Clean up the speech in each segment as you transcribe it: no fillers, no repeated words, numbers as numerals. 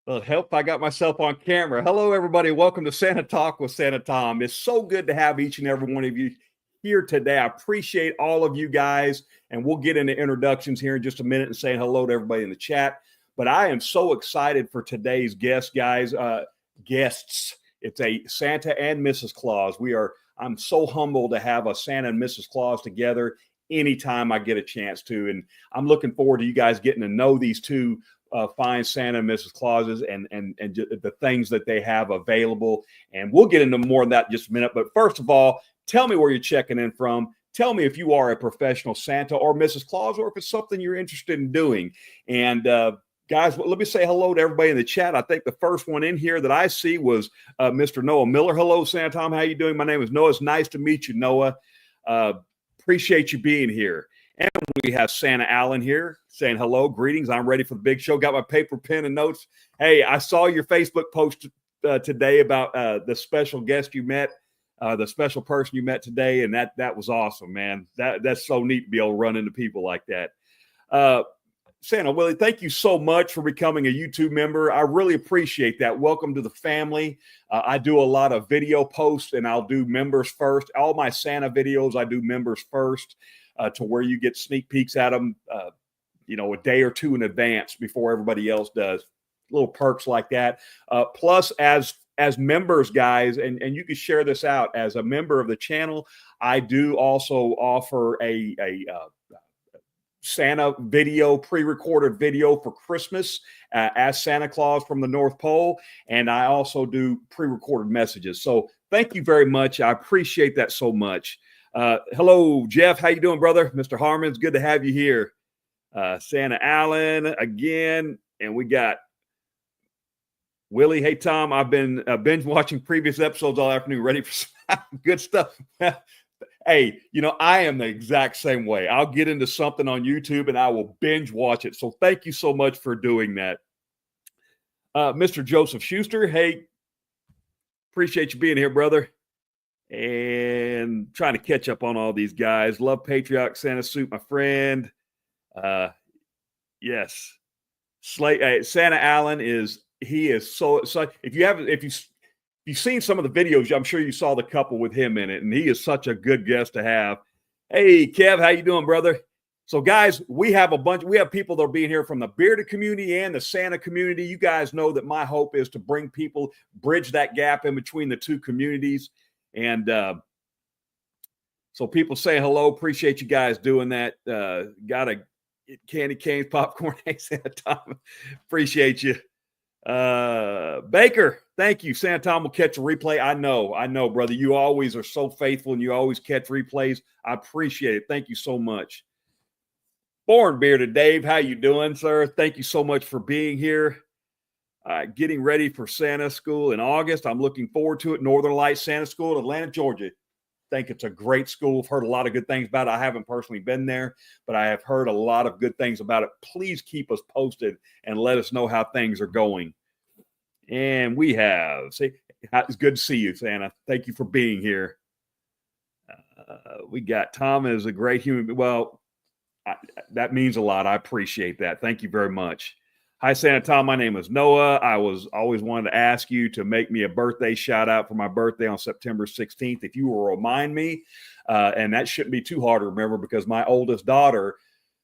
Well, help, I got myself on camera. Hello, everybody. Welcome to Santa Talk with Santa Tom. It's so good to have each and every one of you here today. I appreciate all of you guys, and we'll get into introductions here in just a minute and saying hello to everybody in the chat. But I am so excited for today's guests, guys. Guests. It's a Santa and Mrs. Claus. I'm so humbled to have a Santa and Mrs. Claus together anytime I get a chance to. And I'm looking forward to you guys getting to know these two fine Santa and Mrs. Clauses and the things that they have available. And we'll get into more of that in just a minute. But first of all, tell me where you're checking in from. Tell me if you are a professional Santa or Mrs. Claus, or if it's something you're interested in doing. And guys, let me say hello to everybody in the chat. I think the first one in here that I see was Mr. Noah Miller. Hello, Santa Tom. How you doing? My name is Noah. It's nice to meet you, Noah. Appreciate you being here. And we have Santa Allen here saying hello, greetings. I'm ready for the big show. Got my paper, pen, and notes. Hey, I saw your Facebook post today about the special guest you met, the special person you met today, and that was awesome, man. That's so neat to be able to run into people like that. Santa Willie, thank you so much for becoming a YouTube member. I really appreciate that. Welcome to the family. I do a lot of video posts, and I'll do members first. All my Santa videos, I do members first. To where you get sneak peeks at them, a day or two in advance before everybody else does. Little perks like that. Plus, as members, guys, and you can share this out as a member of the channel, I do also offer a Santa video, pre-recorded video for Christmas as Santa Claus from the North Pole, and I also do pre-recorded messages. So thank you very much. I appreciate that so much. Hello, Jeff. How you doing, brother? Mr. Harmon, it's good to have you here. Santa Allen again, and we got Willie. Hey, Tom, I've been binge watching previous episodes all afternoon, ready for some good stuff. Hey, I am the exact same way. I'll get into something on YouTube and I will binge watch it. So thank you so much for doing that. Mr. Joseph Schuster, hey, appreciate you being here, brother. And trying to catch up on all these guys. Love patriotic Santa suit, my friend. Yes. Santa Allen is so if you've seen some of the videos, I'm sure you saw the couple with him in it, and he is such a good guest to have. Hey, Kev, how you doing, brother? So, guys, we have people that are being here from the bearded community and the Santa community. You guys know that my hope is to bridge that gap in between the two communities. And so people say hello. Appreciate you guys doing that. Got a candy canes, popcorn, Santa Tom. Appreciate you. Baker, thank you. Santa Tom will catch a replay. I know, brother. You always are so faithful and you always catch replays. I appreciate it. Thank you so much. Born Bearded Dave, how you doing, sir? Thank you so much for being here. Getting ready for Santa School in August. I'm looking forward to it. Northern Lights Santa School in Atlanta, Georgia. Think it's a great school. I've heard a lot of good things about it. I haven't personally been there, but I have heard a lot of good things about it. Please keep us posted and let us know how things are going. And it's good to see you, Santa. Thank you for being here. We got Tom is a great human. Well, that means a lot. I appreciate that. Thank you very much. Hi, Santa Tom. My name is Noah. I was always wanted to ask you to make me a birthday shout out for my birthday on September 16th. If you will remind me, and that shouldn't be too hard to remember because my oldest daughter,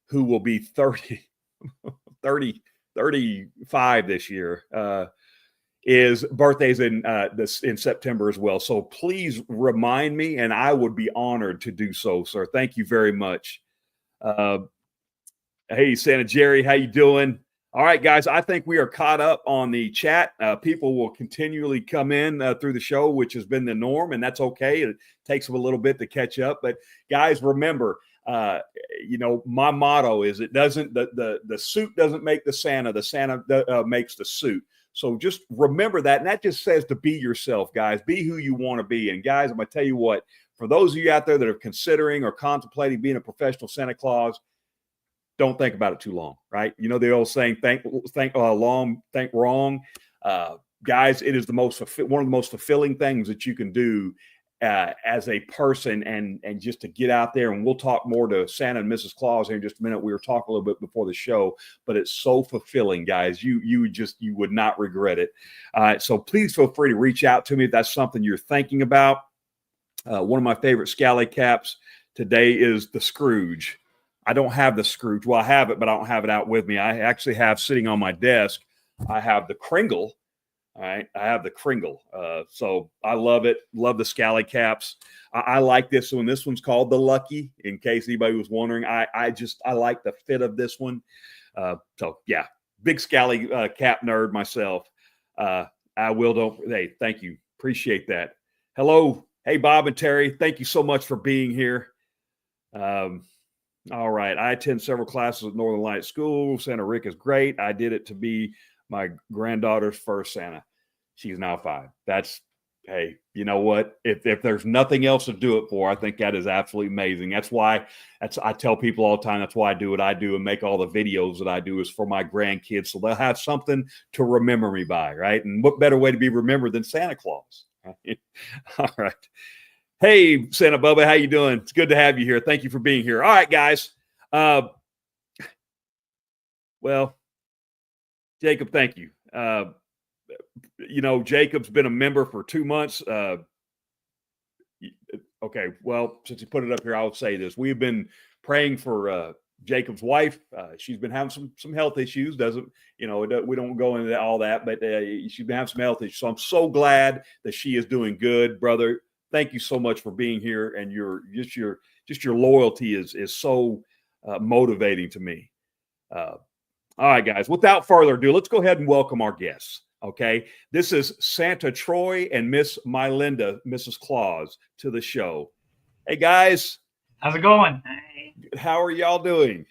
who will be 35 this year, is birthdays in September as well. So please remind me, and I would be honored to do so, sir. Thank you very much. Hey, Santa Jerry, how you doing? All right, guys, I think we are caught up on the chat. People will continually come in through the show, which has been the norm, and that's okay. It takes them a little bit to catch up. But, guys, remember, my motto is the suit doesn't make the Santa makes the suit. So just remember that, and that just says to be yourself, guys. Be who you want to be. And, guys, I'm going to tell you what, for those of you out there that are considering or contemplating being a professional Santa Claus, don't think about it too long, right? You know the old saying, think long, think wrong. Guys, it is one of the most fulfilling things that you can do as a person, and just to get out there. And we'll talk more to Santa and Mrs. Claus here in just a minute. We were talking a little bit before the show, but it's so fulfilling, guys. You would not regret it. So please feel free to reach out to me if that's something you're thinking about. One of my favorite Scally caps today is the Scrooge. I don't have the Scrooge. Well, I have it, but I don't have it out with me. I actually have sitting on my desk, I have the Kringle. All right. I have the Kringle. So I love it. Love the Scally caps. I like this one. This one's called the Lucky, in case anybody was wondering. I like the fit of this one. So yeah, big Scally cap nerd myself. Hey, thank you. Appreciate that. Hello. Hey, Bob and Terry. Thank you so much for being here. All right. I attend several classes at Northern Light School. Santa Rick is great. I did it to be my granddaughter's first Santa. She's now 5. Hey, you know what? If there's nothing else to do it for, I think that is absolutely amazing. I tell people all the time, that's why I do what I do and make all the videos that I do is for my grandkids. So they'll have something to remember me by, right? And what better way to be remembered than Santa Claus? Right? All right. Hey, Santa Bubba, how you doing? It's good to have you here. Thank you for being here. All right, guys. Well, Jacob, thank you. Jacob's been a member for 2 months. Okay, well, since you put it up here, I'll say this. We've been praying for Jacob's wife. She's been having some health issues. We don't go into all that, but she's been having some health issues. So I'm so glad that she is doing good, brother. Thank you so much for being here, and your loyalty is so motivating to me. All right, guys. Without further ado, let's go ahead and welcome our guests. Okay, this is Santa Troy and Miss Mylinda, Mrs. Claus, to the show. Hey, guys. How's it going? How are y'all doing?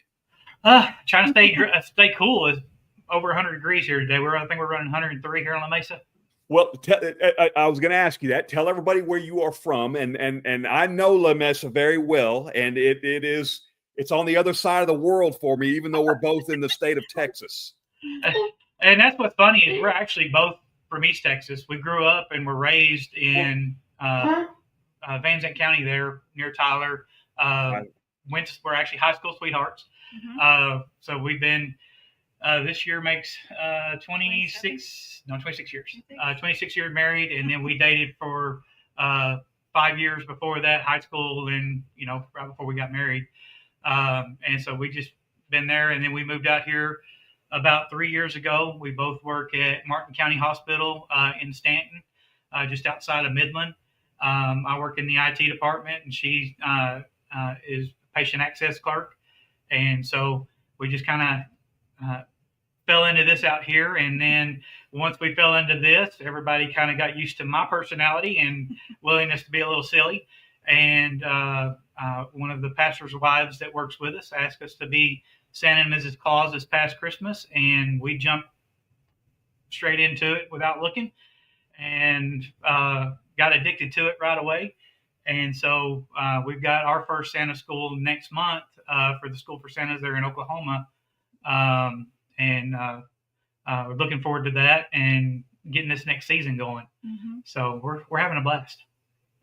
Trying to stay cool. It's over 100 degrees here today. I think we're running 103 here on La Mesa. Well, I was going to ask you that. Tell everybody where you are from, and I know La Mesa very well, and it's on the other side of the world for me, even though we're both in the state of Texas. And that's what's funny is we're actually both from East Texas. We grew up and were raised in Van Zandt County there near Tyler. We're actually high school sweethearts. Mm-hmm. So we've been this year makes 26 years. 26 years married, and then we dated for 5 years before that, high school, and right before we got married. And so we just been there, and then we moved out here about 3 years ago. We both work at Martin County Hospital in Stanton, just outside of Midland. I work in the IT department, and she is patient access clerk. And so we just kind of fell into this out here. And then once we fell into this, everybody kind of got used to my personality and willingness to be a little silly. And one of the pastor's wives that works with us asked us to be Santa and Mrs. Claus this past Christmas, and we jumped straight into it without looking, and got addicted to it right away. And so we've got our first Santa school next month for the School for Santas there in Oklahoma, and we're looking forward to that and getting this next season going. Mm-hmm. So we're having a blast.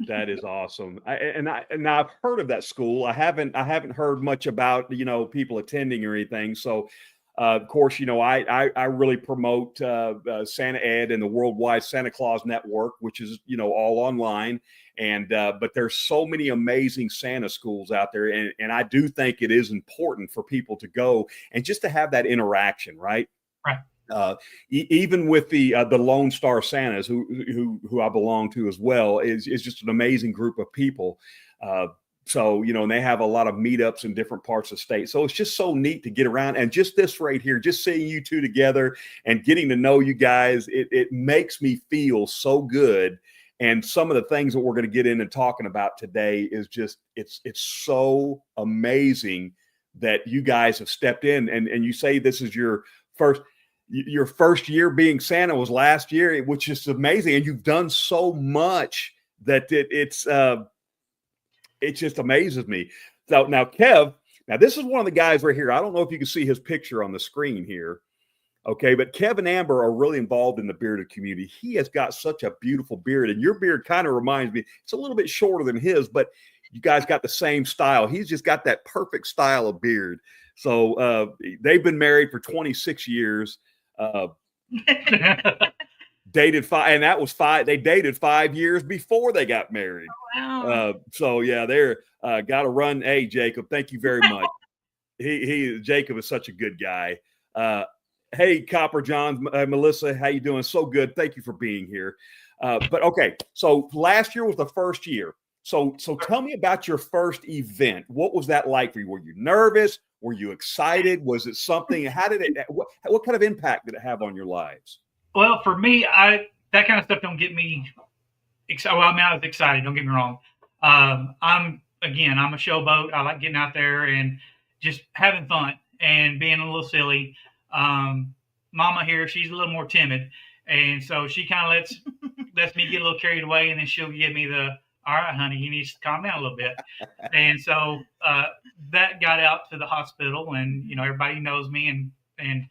That is awesome. I've heard of that school. I haven't heard much about people attending or anything. So of course, I really promote Santa Ed and the Worldwide Santa Claus Network, which is all online. And but there's so many amazing Santa schools out there, and I do think it is important for people to go and just to have that interaction, right? Right. Even with the Lone Star Santas, who I belong to as well, is just an amazing group of people. So and they have a lot of meetups in different parts of the state. So it's just so neat to get around, and just this right here, just seeing you two together and getting to know you guys, it makes me feel so good. And some of the things that we're going to get in and talking about today is just it's so amazing that you guys have stepped in, and you say this is your first year being Santa was last year, which is amazing. And you've done so much that it just amazes me. So now Kev, this is one of the guys right here. I don't know if you can see his picture on the screen here. Okay, but Kev and Amber are really involved in the bearded community. He has got such a beautiful beard, and your beard kind of reminds me, it's a little bit shorter than his, but you guys got the same style. He's just got that perfect style of beard. So they've been married for 26 years. Dated 5, and that was 5. They dated 5 years before they got married. Oh, wow. So yeah, they're got to run. Hey, Jacob, thank you very much. Jacob is such a good guy. Hey, Copper John, Melissa, how you doing? So good. Thank you for being here. But okay, so last year was the first year. So tell me about your first event. What was that like for you? Were you nervous? Were you excited? Was it something? How did it? What kind of impact did it have on your lives? Well, for me, that kind of stuff don't get me excited. Well, I mean, I was excited. Don't get me wrong. I'm a showboat. I like getting out there and just having fun and being a little silly. Mama here, she's a little more timid, and so she kind of lets me get a little carried away, and then she'll give me all right, honey, you need to calm down a little bit. And so that got out to the hospital, and everybody knows me and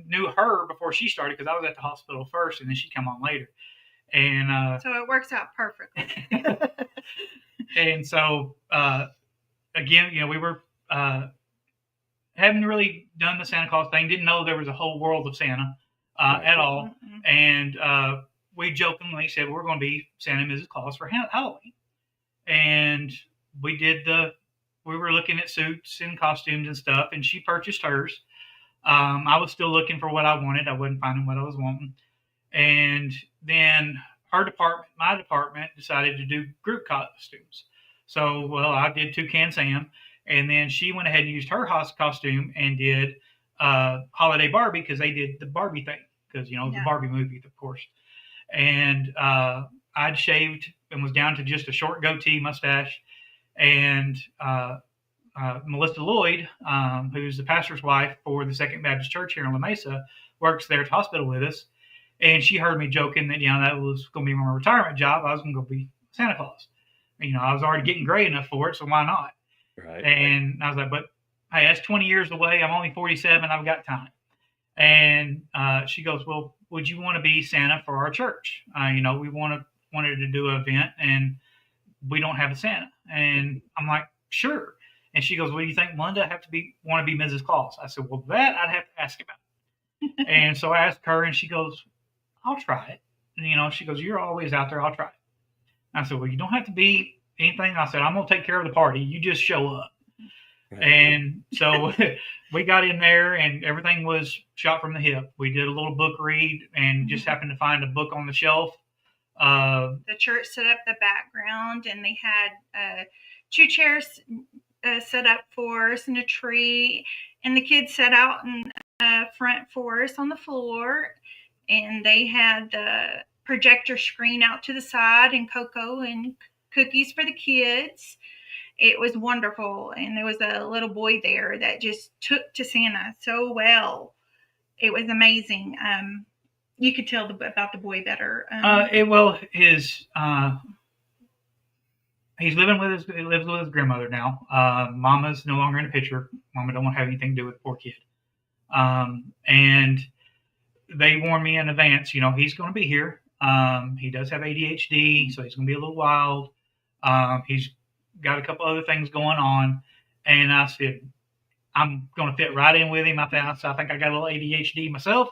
knew her before she started because I was at the hospital first, and then she come on later. And so it works out perfectly. And so again, we were hadn't really done the Santa Claus thing, didn't know there was a whole world of Santa at all. Mm-hmm. And we jokingly said we're going to be Santa and Mrs. Claus for Halloween. And we were looking at suits and costumes and stuff, and she purchased hers. I was still looking for what I wanted. I wasn't finding what I was wanting. And then my department decided to do group costumes. So, well, I did Toucan Sam. And then she went ahead and used her costume and did Holiday Barbie because they did the Barbie thing because, the Barbie movie, of course. And I'd shaved and was down to just a short goatee mustache. And Melissa Lloyd, who's the pastor's wife for the Second Baptist Church here in La Mesa, works there at the hospital with us. And she heard me joking that, that was going to be my retirement job. I was going to go be Santa Claus. I was already getting gray enough for it, so why not? Right. And I was like, but hey, that's 20 years away. I'm only 47. I've got time. And she goes, well, would you want to be Santa for our church? We wanted to do an event, and we don't have a Santa. And I'm like, sure. And she goes, well, do you think Melinda want to be Mrs. Claus? I said, well, that I'd have to ask about. And so I asked her, and she goes, I'll try it. And, she goes, you're always out there. I'll try it. I said, well, you don't have to be anything. I said, I'm going to take care of the party. You just show up. And so we got in there, and everything was shot from the hip. We did a little book read and just happened to find a book on the shelf. The church set up the background, and they had 2 chairs set up for us and a tree, and the kids sat out in front for us on the floor, and they had the projector screen out to the side and cocoa and cookies for the kids. It was wonderful, and there was a little boy there that just took to Santa so well. It was amazing. You could tell about the boy better. He lives with his grandmother now. Mama's no longer in the picture. Mama don't want to have anything to do with the poor kid. And they warned me in advance. He's going to be here. He does have ADHD, so he's going to be a little wild. He's got a couple other things going on. And I said, I'm going to fit right in with him. I think I got a little ADHD myself.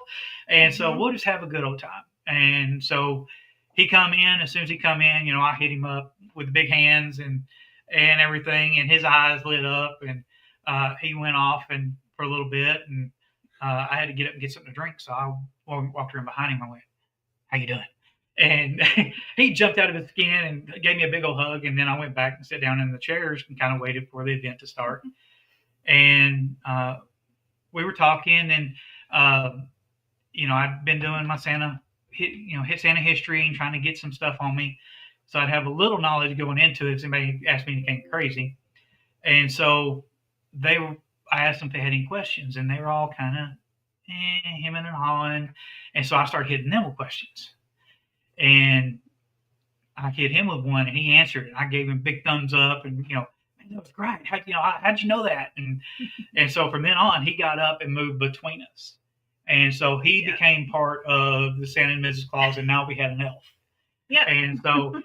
And so we'll just have a good old time. And so he come in. As soon as he come in, I hit him up with the big hands and everything. And his eyes lit up. And he went off and for a little bit. And I had to get up and get something to drink. So I walked around behind him. I went, how you doing? And he jumped out of his skin and gave me a big old hug. And then I went back and sat down in the chairs and kind of waited for the event to start. And we were talking, and I'd been doing my Santa Santa history and trying to get some stuff on me, so I'd have a little knowledge going into it if somebody asked me anything crazy. And so I asked them if they had any questions, and they were all kind of hemming and hawing. And so I started hitting them with questions. And I hit him with one, and he answered it. I gave him big thumbs up, and man, that was great. How'd you know that? And so from then on, he got up and moved between us. And so he Yeah. became part of the Santa and Mrs. Claus, and now we had an elf. Yeah. And so,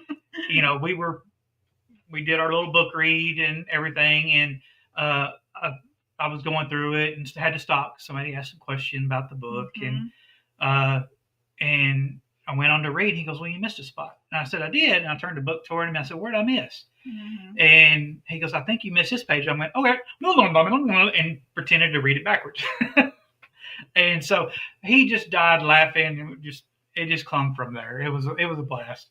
you know, we did our little book read and everything, and I was going through it and had to stop. Somebody asked a question about the book, and I went on to read. He goes, "Well, you missed a spot." And I said, "I did." And I turned the book toward him. And I said, "Where did I miss?" And he goes, "I think you missed this page." I went, "Okay," and pretended to read it backwards. And so he just died laughing, and it just clung from there. It was a blast.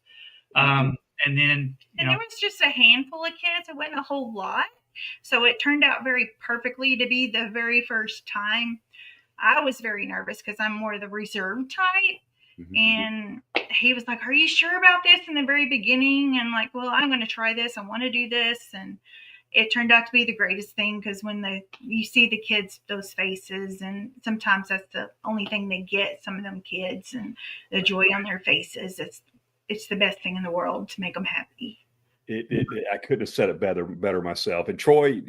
And then there was just a handful of kids. It wasn't a whole lot, so it turned out very perfectly to be the very first time. I was very nervous because I'm more the reserved type. And he was like, "Are you sure about this?" in the very beginning, and like, "Well, I'm going to try this. I want to do this." And it turned out to be the greatest thing, because when you see the kids, those faces, and sometimes that's the only thing they get, some of them kids, and the joy on their faces, it's the best thing in the world to make them happy. I couldn't have said it better myself. And Troy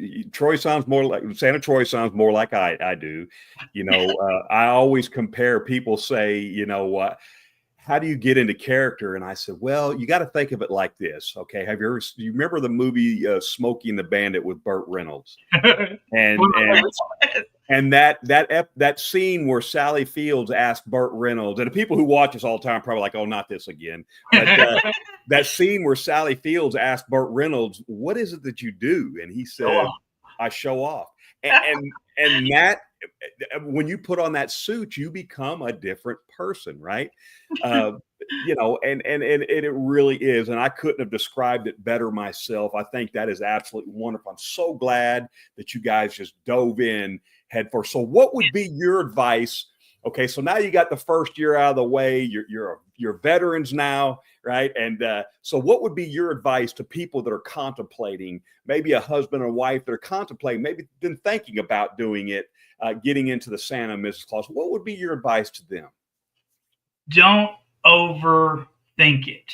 sounds more like Santa Troy sounds more like I do. You know, I always compare. People say, you know, how do you get into character? And I said, well, you got to think of it like this. Okay, do you remember the movie Smokey and the Bandit with Burt Reynolds? And that scene where Sally Fields asked Burt Reynolds, and the people who watch us all the time probably like, oh, not this again. But that scene where Sally Fields asked Burt Reynolds, "What is it that you do?" And he said, "I show off." And that, when you put on that suit, you become a different person, right? You know, and it really is. And I couldn't have described it better myself. I think that is absolutely wonderful. I'm so glad that you guys just dove in head first. So what would be your advice? Okay, so now you got the first year out of the way. You're veterans now, right? And so what would be your advice to people that are contemplating, maybe a husband or wife that are contemplating, maybe been thinking about doing it, getting into the Santa and Mrs. Claus? What would be your advice to them? Don't overthink it.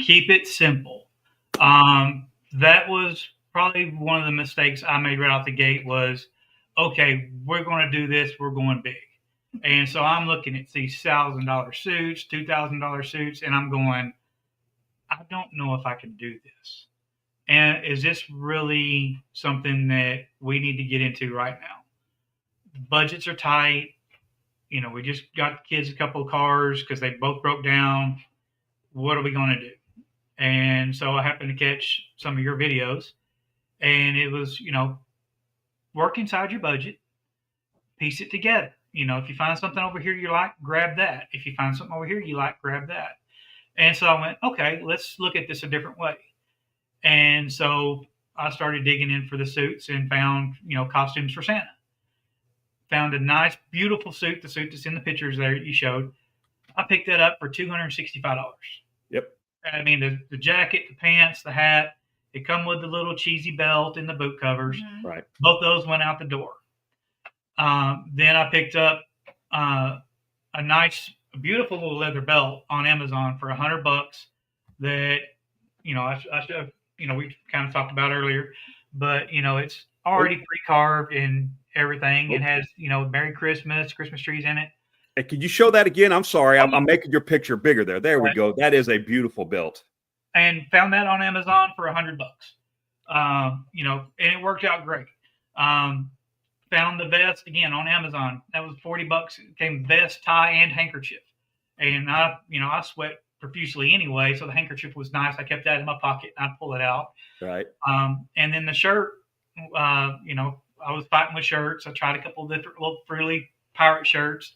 Keep it simple. That was probably one of the mistakes I made right out the gate was, okay, we're going to do this. We're going big. And so I'm looking at these $1,000 suits, $2,000 suits, and I'm going, I don't know if I can do this. And is this really something that we need to get into right now? Budgets are tight. You know, we just got the kids a couple of cars because they both broke down. What are we going to do? And so I happened to catch some of your videos, and it was, you know, work inside your budget, piece it together. You know, if you find something over here you like, grab that. If you find something over here you like, grab that. And so I went, okay, let's look at this a different way. And so I started digging in for the suits and found, you know, costumes for Santa. Found a nice, beautiful suit, the suit that's in the pictures there you showed. I picked that up for $265. Yep. I mean, the jacket, the pants, the hat, it come with the little cheesy belt and the boot covers. Right. Both those went out the door. Then I picked up a nice, beautiful little leather belt on Amazon for $100 that, you know, I you know, we kind of talked about earlier, but, you know, it's already pre-carved and everything. It has, you know, Merry Christmas trees in it. Hey, could you show that again? I'm sorry. I'm making your picture bigger there. There we go. That is a beautiful belt. And found that on Amazon for $100. You know, and it worked out great. Found the vest again on Amazon. That was $40. It came vest, tie, and handkerchief. And I sweat profusely anyway, so the handkerchief was nice. I kept that in my pocket and I'd pull it out. Right. And then the shirt, you know, I was fighting with shirts. I tried a couple of different little frilly pirate shirts.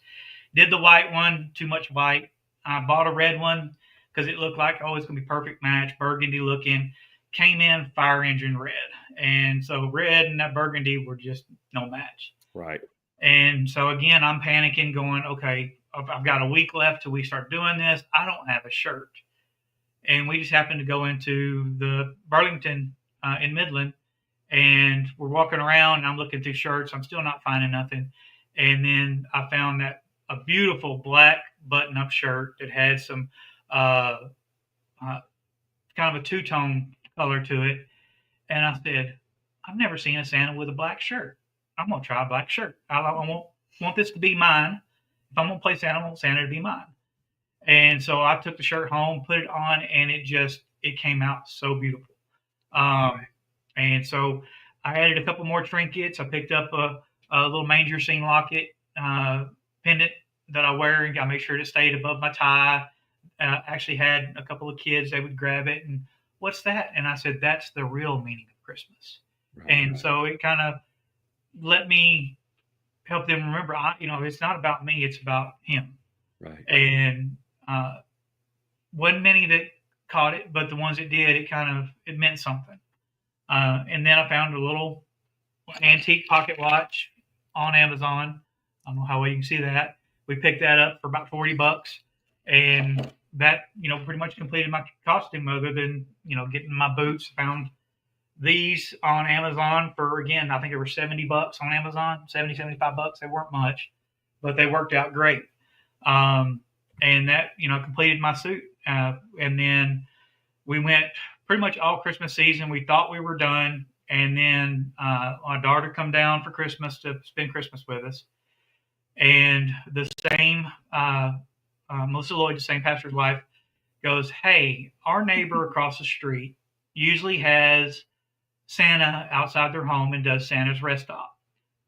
Did the white one, too much white. I bought a red one because it looked like, oh, it's going to be perfect match, burgundy looking. Came in fire engine red. And so red and that burgundy were just no match. Right. And so again, I'm panicking going, okay, I've got a week left till we start doing this. I don't have a shirt. And we just happened to go into the Burlington in Midland, and we're walking around and I'm looking through shirts. I'm still not finding nothing. And then I found that a beautiful black button-up shirt that had some kind of a two-tone color to it. And I said, I've never seen a Santa with a black shirt. I'm going to try a black shirt. I want this to be mine. if I'm going to play Santa, I want Santa to be mine. And so I took the shirt home, put it on, and it came out so beautiful. And so I added a couple more trinkets. I picked up a little manger scene locket pendant that I wear, and I make sure it stayed above my tie. Actually had a couple of kids, they would grab it and, what's that? And I said, that's the real meaning of Christmas. Right. And so it kind of let me help them remember, it's not about me, it's about him. Right. And wasn't many that caught it, but the ones that did, it meant something. And then I found a little antique pocket watch on Amazon. I don't know how well you can see that. We picked that up for about $40, and that, pretty much completed my costume, other than, getting my boots. Found these on Amazon for, again, I think it were $70 on Amazon, $75. They weren't much, but they worked out great. And that, completed my suit. And then we went pretty much all Christmas season. We thought we were done. And then my daughter come down for Christmas to spend Christmas with us. And the same, Melissa Lloyd, the same pastor's wife, goes, hey, our neighbor across the street usually has Santa outside their home and does Santa's rest stop.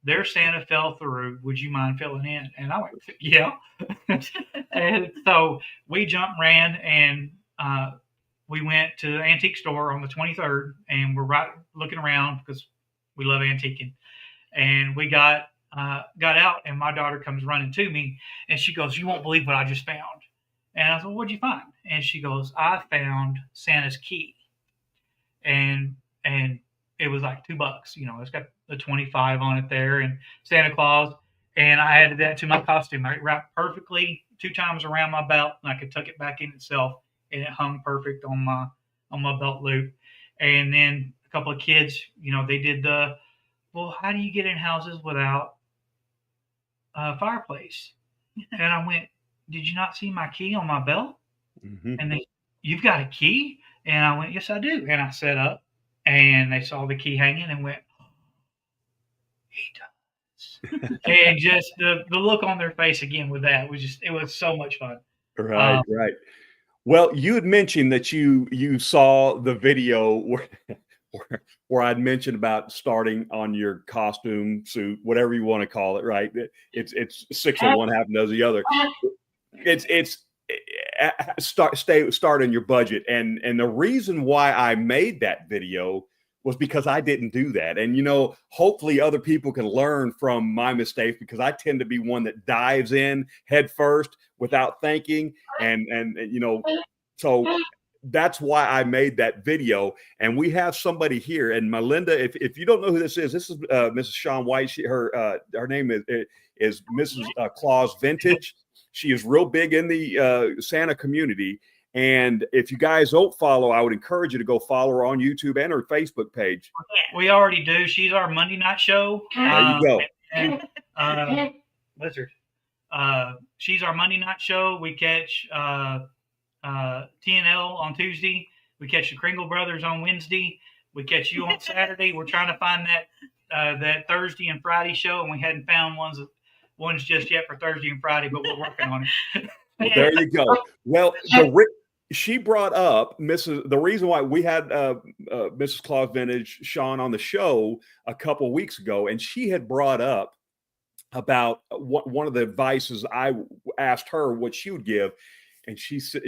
Their Santa fell through. Would you mind filling in? And I went, yeah. And so we ran, and we went to the antique store on the 23rd, and we're right looking around because we love antiquing. And we got out, and my daughter comes running to me, and she goes, you won't believe what I just found. And I said, what'd you find? And she goes, I found Santa's key. And it was like $2. It's got the 25 on it there, and Santa Claus. And I added that to my costume. I wrapped perfectly 2 times around my belt, and I could tuck it back in itself, and it hung perfect on my belt loop. And then a couple of kids, they did well, how do you get in houses without a fireplace? And I went, did you not see my key on my belt? Mm-hmm. And you've got a key? And I went, yes, I do. And I set up, and they saw the key hanging and went, he does. And just the look on their face again with that it was so much fun. Right, right. Well, you had mentioned that you saw the video where I'd mentioned about starting on your costume suit, whatever you want to call it, right? It's 6 of one, half does the other. It's start in your budget, and the reason why I made that video was because I didn't do that. And hopefully other people can learn from my mistakes, because I tend to be one that dives in head first without thinking, and so that's why I made that video. And we have somebody here, and Melinda, if you don't know who this is Mrs. Shawn White. Her name is Mrs. Claus Vintage. She is real big in the Santa community. And if you guys don't follow, I would encourage you to go follow her on YouTube and her Facebook page. We already do. She's our Monday night show. There you go. Lizard. She's our Monday night show. We catch TNL on Tuesday. We catch the Kringle Brothers on Wednesday. We catch you on Saturday. We're trying to find that Thursday and Friday show, and we hadn't found ones just yet for Thursday and Friday, but we're working on it. Well, there you go. Well, she brought up the reason why we had Mrs. Claus Vintage, Shawn, on the show a couple of weeks ago, and she had brought up about one of the advices I asked her what she would give, and she said,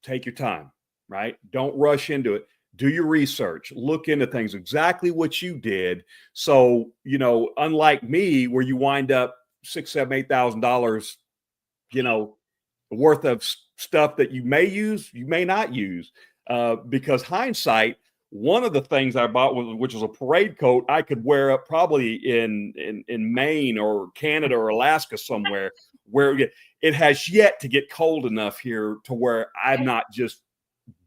take your time, right? Don't rush into it. Do your research, look into things, exactly what you did. So, unlike me, where you wind up $6,000, $7,000, $8,000, worth of stuff that you may use, you may not use, because hindsight, one of the things I bought, which was a parade coat, I could wear up probably in Maine or Canada or Alaska somewhere, where it has yet to get cold enough here to where I'm not just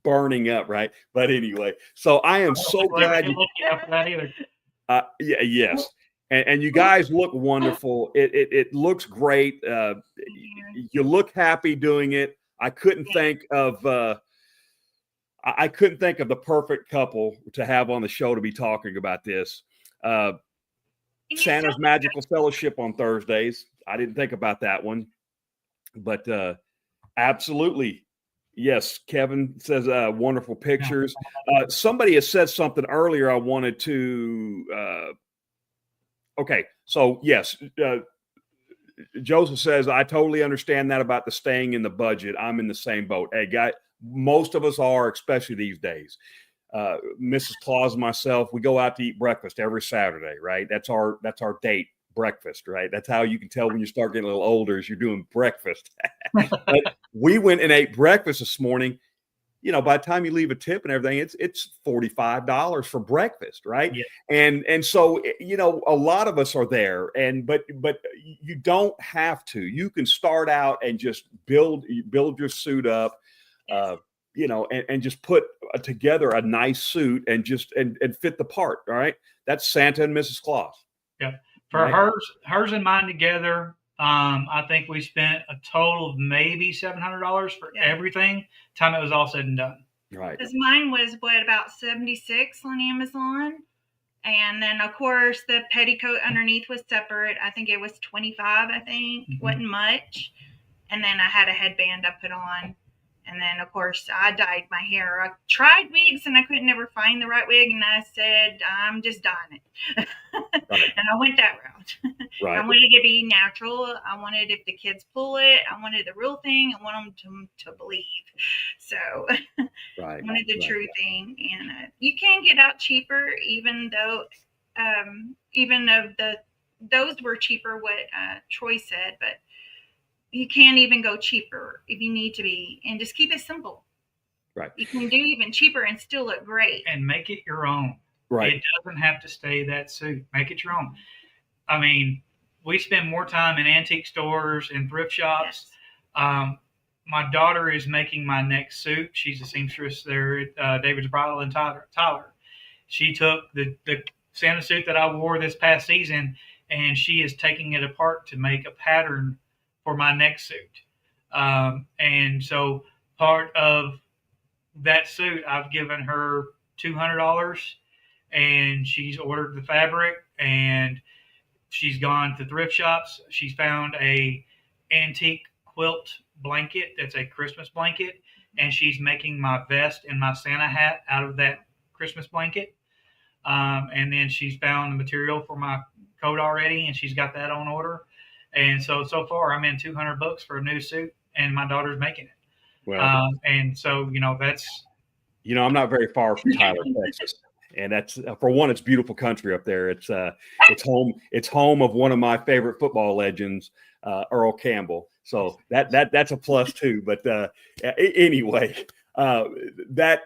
burning up, right? But anyway, so I am so glad. Yes. And you guys look wonderful. It looks great. You look happy doing it. I couldn't think of the perfect couple to have on the show to be talking about this. Santa's Magical Fellowship on Thursdays. I didn't think about that one, but absolutely. Yes, Kevin says wonderful pictures. Somebody has said something earlier I wanted to okay, so yes, Joseph says, I totally understand that about the staying in the budget. I'm in the same boat. Hey, guy, most of us are, especially these days. Mrs. Claus and myself, we go out to eat breakfast every Saturday, right? That's our date, breakfast, right? That's how you can tell when you start getting a little older is you're doing breakfast. But we went and ate breakfast this morning. You know, by the time you leave a tip and everything, it's $45 for breakfast, right? Yeah. And so, you know, a lot of us are there, but you don't have to. You can start out and just build your suit up, you know, and just put together a nice suit and just and fit the part. All right, that's Santa and Mrs. Claus. Yeah, for hers and mine together. I think we spent a total of maybe $700 for everything. Time it was all said and done. Right. Because mine was about 76 on Amazon, and then of course the petticoat underneath was separate. I think it was 25. I think wasn't much, and then I had a headband I put on. And then, of course, I dyed my hair. I tried wigs, and I couldn't ever find the right wig. And I said, I'm just dyeing it. Right. And I went that route. Right. I wanted it to be natural. I wanted, if the kids pull it, I wanted the real thing. I want them to believe. So Right. I wanted the true thing. And you can get out cheaper, even though those were cheaper, what Troy said. But you can't even go cheaper if you need to be, and just keep it simple. Right. You can do even cheaper and still look great. And make it your own. Right. It doesn't have to stay that suit. Make it your own. I mean, we spend more time in antique stores and thrift shops. Yes. My daughter is making my next suit. She's a seamstress there at David's Bridal and Tyler. She took the Santa suit that I wore this past season, and she is taking it apart to make a pattern for my next suit. And so part of that suit, I've given her $200, and she's ordered the fabric, and she's gone to thrift shops. She's found a antique quilt blanket that's a Christmas blanket, and she's making my vest and my Santa hat out of that Christmas blanket. And then she's found the material for my coat already, and she's got that on order. And so far, I'm in $200 for a new suit, and my daughter's making it. Well, and so, you know, that's. You know, I'm not very far from Tyler, Texas, and that's for one. It's beautiful country up there. It's home of one of my favorite football legends, Earl Campbell. So that's a plus too. But anyway, that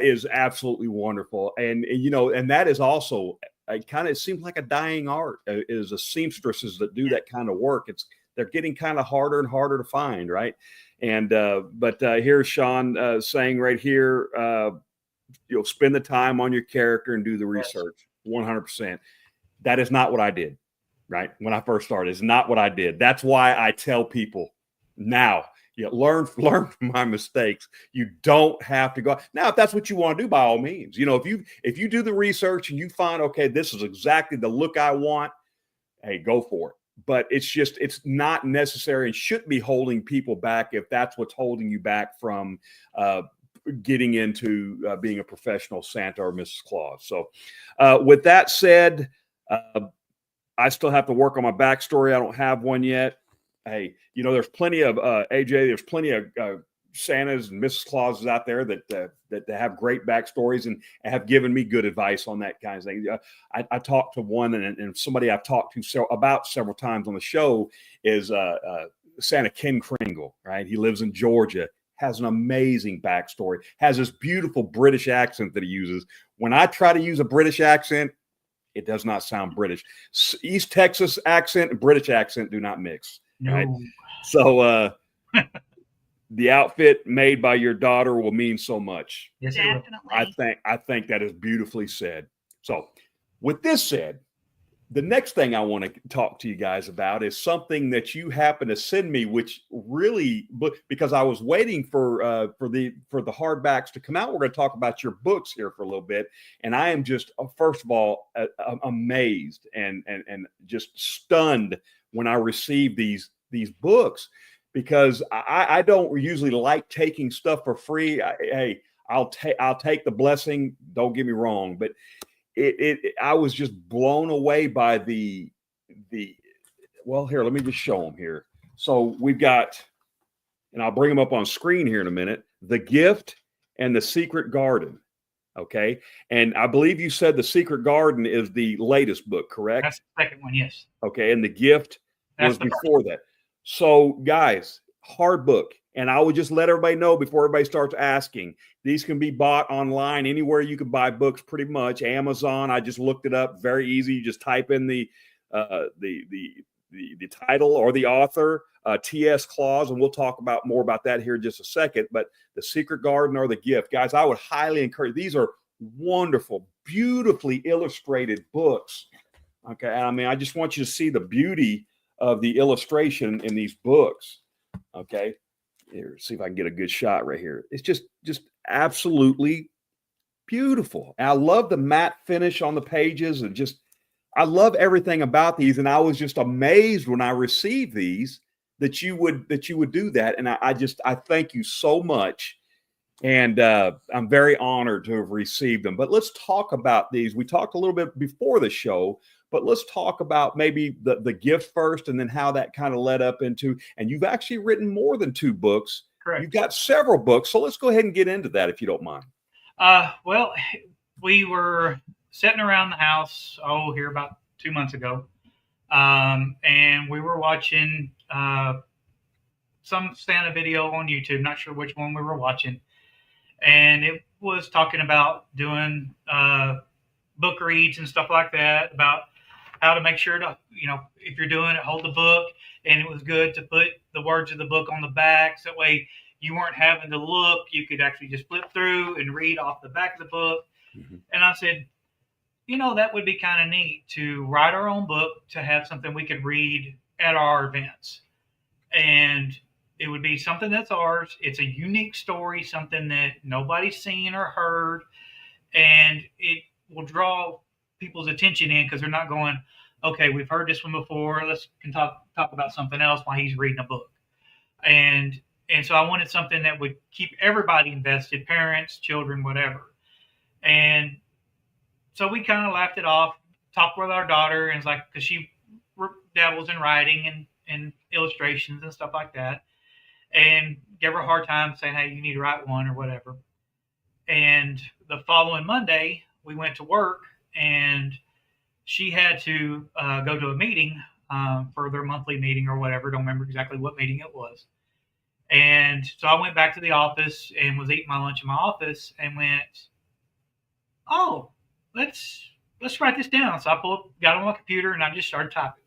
is absolutely wonderful, and you know, and that is also. It seems like a dying art is the seamstresses that do that kind of work. They're getting kind of harder and harder to find, right? And but here's Sean saying right here, you'll spend the time on your character and do the research. 100%. That is not what I did, right? When I first started, it's not what I did. That's why I tell people now. Learn from my mistakes. You don't have to go. Now, if that's what you want to do, by all means, you know, if you do the research and you find, okay, this is exactly the look I want, hey, go for it. But it's not necessary and shouldn't be holding people back if that's what's holding you back from getting into being a professional Santa or Mrs. Claus. So with that said, I still have to work on my backstory. I don't have one yet. Hey, you know, there's plenty of AJ. There's plenty of Santas and Mrs. Clauses out there that have great backstories and have given me good advice on that kind of thing. I talked to one, and somebody I've talked to several times on the show is Santa Ken Kringle. Right, he lives in Georgia. Has an amazing backstory. Has this beautiful British accent that he uses. When I try to use a British accent, it does not sound British. East Texas accent and British accent do not mix. No. Right? So the outfit made by your daughter will mean so much. Yes, definitely. I think that is beautifully said. So with this said, The next thing I want to talk to you guys about is something that you happen to send me, which really, because I was waiting for the hardbacks to come out. We're going to talk about your books here for a little bit, and I am just first of all amazed and just stunned when I received these books, because I don't usually like taking stuff for free. I'll take the blessing. Don't get me wrong, but I was just blown away by the well, here, let me just show them here. So we've got, and I'll bring them up on screen here in a minute, The Gift and The Secret Garden. Okay. And I believe you said The Secret Garden is the latest book, correct? That's the second one, yes. Okay. And The Gift was before that. So guys, hard book. And I would just let everybody know before everybody starts asking, these can be bought online anywhere you can buy books, pretty much. Amazon, I just looked it up, very easy. You just type in the title or the author, T.S. Claus, and we'll talk about more about that here in just a second. But The Secret Garden or The Gift, guys, I would highly encourage. These are wonderful, beautifully illustrated books. Okay, I mean, I just want you to see the beauty of the illustration in these books. Okay. Here, see if I can get a good shot right here. It's just absolutely beautiful. And I love the matte finish on the pages, and I love everything about these. And I was just amazed when I received these that you would do that. And I thank you so much. And I'm very honored to have received them. But let's talk about these. We talked a little bit before the show, but let's talk about maybe the gift first, and then how that kind of led up into, and you've actually written more than 2 books. Correct. You've got several books. So let's go ahead and get into that, if you don't mind. Well, we were sitting around the house, here about 2 months ago. And we were watching some Santa video on YouTube, not sure which one we were watching. And it was talking about doing book reads and stuff like that, about how to make sure to, if you're doing it, hold the book. And it was good to put the words of the book on the back. So that way you weren't having to look. You could actually just flip through and read off the back of the book. Mm-hmm. And I said, that would be kind of neat to write our own book, to have something we could read at our events. And it would be something that's ours. It's a unique story, something that nobody's seen or heard. And it will draw people's attention in, because they're not going, okay, we've heard this one before. Let's talk about something else while he's reading a book. And so I wanted something that would keep everybody invested, parents, children, whatever. And so we kind of laughed it off, talked with our daughter, and it's like, because she dabbles in writing and illustrations and stuff like that, and gave her a hard time saying, hey, you need to write one or whatever. And the following Monday, we went to work, and she had to go to a meeting for their monthly meeting or whatever. Don't remember exactly what meeting it was. And so I went back to the office and was eating my lunch in my office and went, oh, let's write this down. So I got on my computer and I just started typing.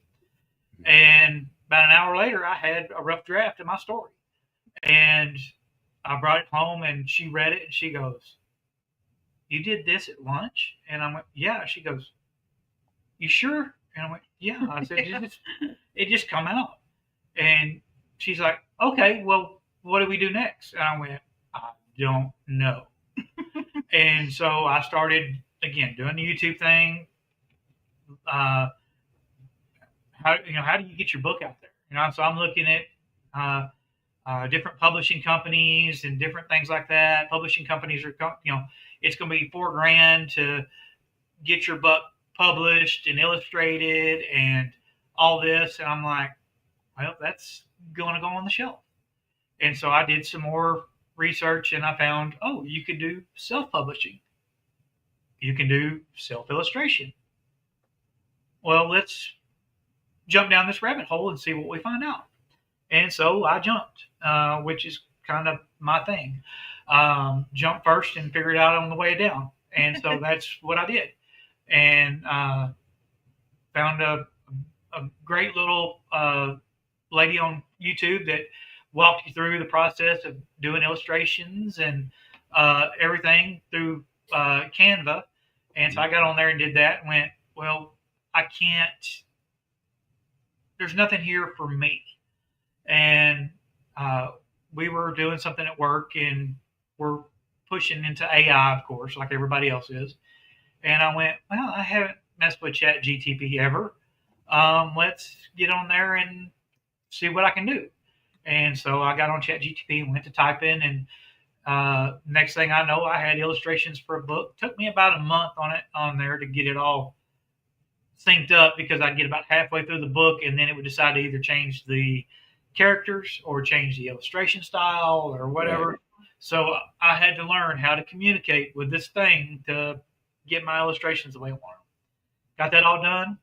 And about an hour later, I had a rough draft of my story. And I brought it home, and she read it, and she goes, you did this at lunch? And I went, yeah. She goes, you sure? And I went, yeah. I said, it just come out. And she's like, okay, well, what do we do next? And I went, I don't know. And so I started, again, doing the YouTube thing. How do you get your book out there? So I'm looking at different publishing companies and different things like that. Publishing companies are, it's going to be $4,000 to get your book published and illustrated and all this. And I'm like, well, that's going to go on the shelf. And so I did some more research, and I found, you could do self-publishing. You can do self-illustration. Well, let's jump down this rabbit hole and see what we find out. And so I jumped, which is kind of my thing. Jump first and figure it out on the way down. And so that's what I did. And found a great little lady on YouTube that walked you through the process of doing illustrations and everything through Canva. And so I got on there and did that and went, well, I can't, there's nothing here for me. And we were doing something at work, and we're pushing into AI, of course, like everybody else is. And I went, well, I haven't messed with Chat GTP ever. Let's get on there and see what I can do. And so I got on Chat GTP and went to type in, and next thing I know, I had illustrations for a book. Took me about a month on there to get it all synced up, because I'd get about halfway through the book and then it would decide to either change the characters or change the illustration style or whatever. Right. So I had to learn how to communicate with this thing to get my illustrations the way I want them. Got that all done.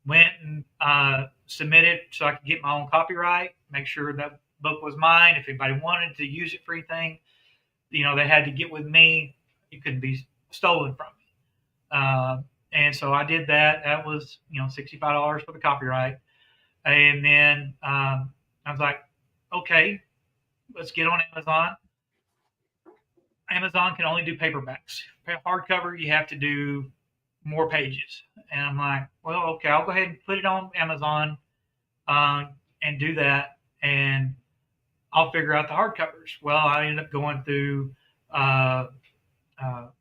Went and submitted so I could get my own copyright, make sure that book was mine. If anybody wanted to use it for anything, they had to get with me. It couldn't be stolen from me. And so I did that. That was, $65 for the copyright. And then I was like, okay, let's get on Amazon. Amazon can only do paperbacks. Hardcover, you have to do more pages. And I'm like, well, okay, I'll go ahead and put it on Amazon and do that, and I'll figure out the hardcovers. Well, I ended up going through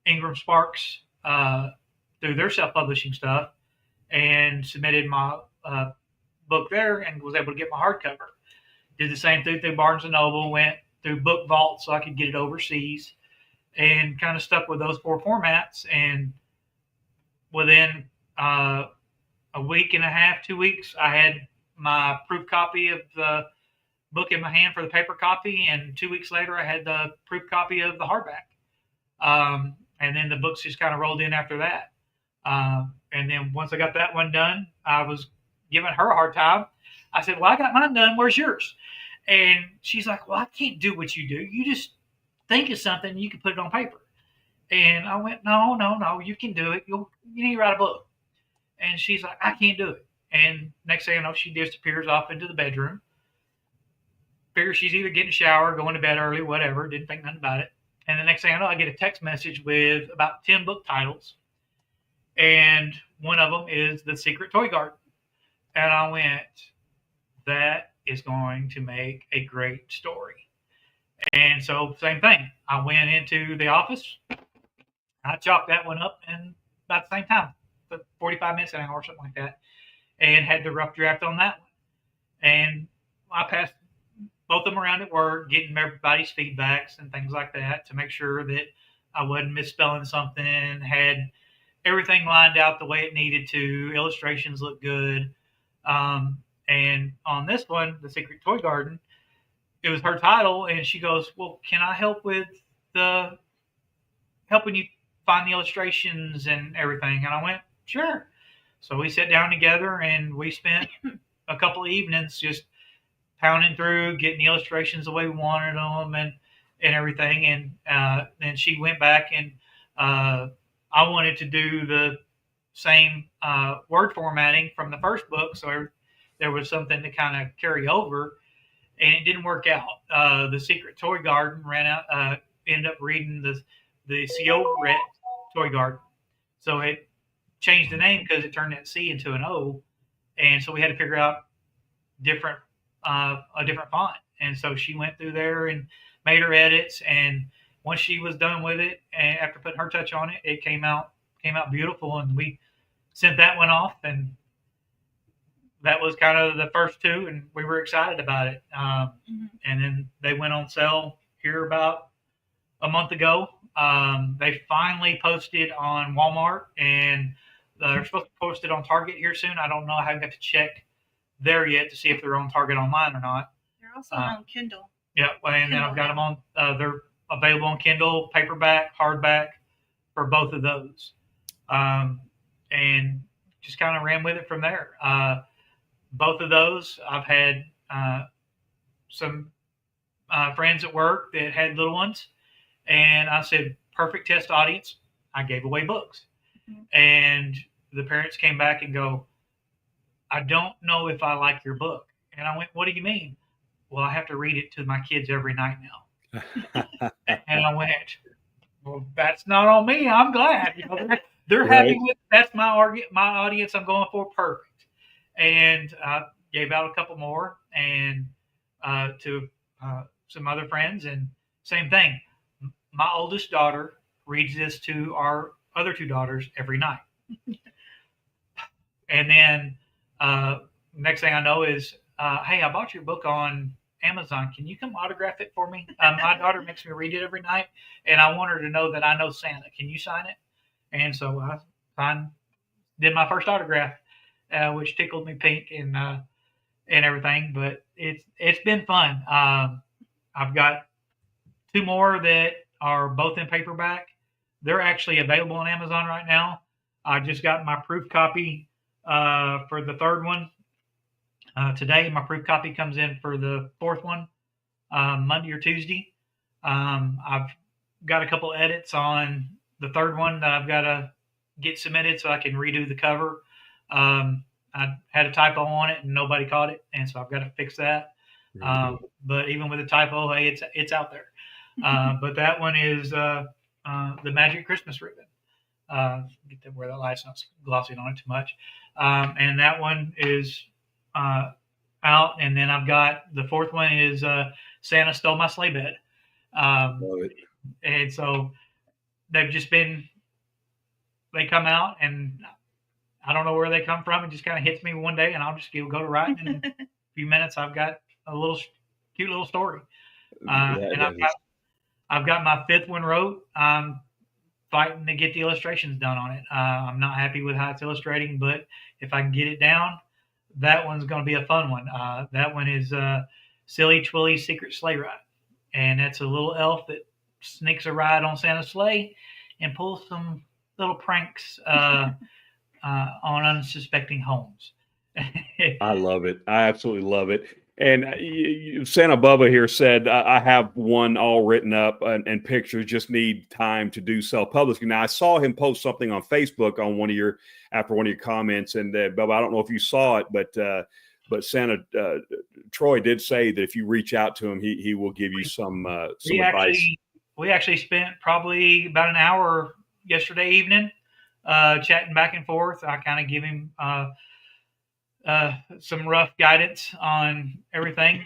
Ingram Sparks through their self-publishing stuff, and submitted my book there, and was able to get my hardcover. Did the same thing through Barnes & Noble, went through Book Vault so I could get it overseas, and kind of stuck with those 4 formats. And within a week and a half, 2 weeks, I had my proof copy of the book in my hand for the paper copy, and 2 weeks later I had the proof copy of the hardback. And then the books just kind of rolled in after that. And then once I got that one done, I was giving her a hard time. I said, well, I got mine done. Where's yours? And she's like, well, I can't do what you do. You just think of something and you can put it on paper. And I went, no, you can do it. You need to write a book. And she's like, I can't do it. And next thing I know, she disappears off into the bedroom. Figures she's either getting a shower, going to bed early, whatever. Didn't think nothing about it. And the next thing I know, I get a text message with about 10 book titles. And one of them is The Secret Toy Garden. And I went, that is going to make a great story. And so same thing. I went into the office. I chopped that one up in about the same time, 45 minutes, an hour, something like that, and had the rough draft on that one. And I passed both of them around at work, getting everybody's feedbacks and things like that to make sure that I wasn't misspelling something, had everything lined out the way it needed to, illustrations looked good. And on this one, The Secret Toy Garden, it was her title, and she goes, well, can I help with helping you find the illustrations and everything? And I went, sure. So we sat down together, and we spent a couple of evenings just pounding through, getting the illustrations the way we wanted them and everything. And then she went back, and I wanted to do the same word formatting from the first book, so there was something to kind of carry over, and it didn't work out. The Secret Toy Garden ran out. Ended up reading the Ciorette Toy Garden, so it changed the name because it turned that C into an O, and so we had to figure out a different font. And so she went through there and made her edits, and once she was done with it, and after putting her touch on it, it came out beautiful, and we sent that one off, and that was kind of the first 2, and we were excited about it. And then they went on sale here about a month ago. They finally posted on Walmart, and they're supposed to post it on Target here soon. I don't know. I haven't got to check there yet to see if they're on Target online or not. They're also on Kindle. Yeah, and then I've got them on. They're available on Kindle, paperback, hardback, for both of those. And just kind of ran with it from there. Both of those, I've had some friends at work that had little ones, and I said, perfect test audience. I gave away books. Mm-hmm. And the parents came back and go, I don't know if I like your book. And I went, what do you mean? Well, I have to read it to my kids every night now. And I went, well, that's not on me. I'm glad. they're happy with. That's my audience. I'm going for perfect, and gave out a couple more and to some other friends, and same thing. My oldest daughter reads this to our other two daughters every night, and then next thing I know is, hey, I bought your book on Amazon. Can you come autograph it for me? My daughter makes me read it every night, and I want her to know that I know Santa. Can you sign it? And so I did my first autograph, which tickled me pink and everything. But it's been fun. I've got two more that are both in paperback. They're actually available on Amazon right now. I just got my proof copy for the third one today. My proof copy comes in for the fourth one Monday or Tuesday. I've got a couple edits on the third one that I've got to get submitted so I can redo the cover. I had a typo on it and nobody caught it, and so I've got to fix that. But even with a typo, hey, it's out there. But that one is the Magic Christmas Ribbon. Get that where that light's not glossing on it too much. And that one is out. And then I've got the fourth one is Santa Stole My Sleigh Bed. Love it. And so they've just been, they come out and I don't know where they come from. It just kind of hits me one day and I'll just go to writing. And in a few minutes, I've got a little cute little story. And I've got my fifth one wrote. I'm fighting to get the illustrations done on it. I'm not happy with how it's illustrating, but if I can get it down, that one's going to be a fun one. That one is Silly Twilly's Secret Sleigh Ride. And that's a little elf that sneaks a ride on Santa's sleigh and pulls some little pranks on unsuspecting homes. I love it. I absolutely love it. And Santa Bubba here said, I have one all written up and pictures, just need time to do self-publishing. Now, I saw him post something on Facebook on after one of your comments. And Bubba, I don't know if you saw it, but Santa Troy did say that if you reach out to him, he will give you some advice. We actually spent probably about an hour yesterday evening chatting back and forth. I kind of give him some rough guidance on everything